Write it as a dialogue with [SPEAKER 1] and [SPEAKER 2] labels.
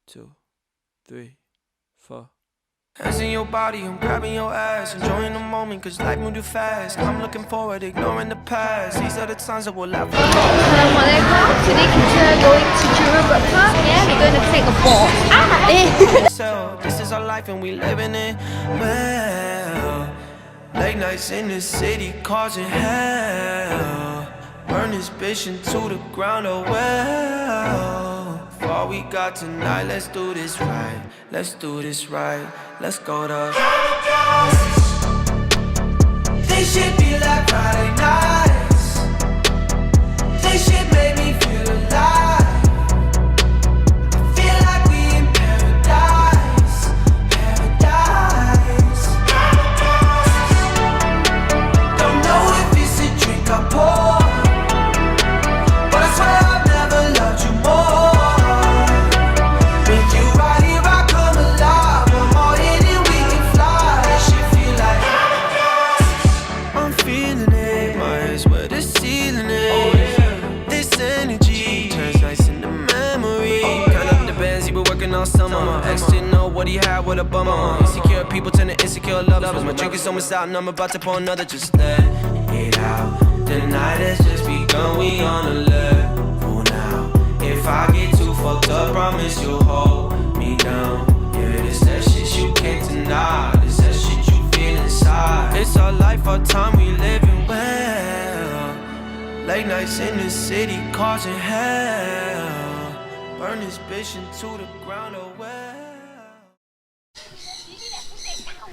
[SPEAKER 1] 2, 3, 4.
[SPEAKER 2] Hands in your body, I'm grabbing your ass. Enjoying the moment, cause life moved too fast. I'm looking forward, ignoring the past. These are the times that will laugh.
[SPEAKER 3] Assalamualaikum. Today kita going to Jurong Bird Park and we're going to take a boat.
[SPEAKER 2] So, this is our life and we living it well. Late nights in the city causing hell. Burn this bitch into the ground, oh well. For all we got tonight, let's do this right. Let's do this right. Let's go to this shit be like Friday nights. This shit make me feel alive. I feel like we in paradise. Paradise. Don't know if it's a drink I pour, but I swear I've never loved you more. With you right here I come alive. I'm all in and we can fly. That shit feel like I'm feeling it. My head's where the ceiling is. This energy turns nights into memory. Count up the Bazzi, been working all summer. Ex didn't know what he had, what a bummer. Insecure people turn to insecure lovers. My drink is almost out and I'm about to pour another. Just let it out. The night has just begun, we on alert for now. If I get too fucked up, promise you'll hold me down. Yeah, this that shit you can't deny. This that shit you feel inside. It's our life, our time, we living well. Late nights in the city causing hell. Burn this bitch into the ground, oh well.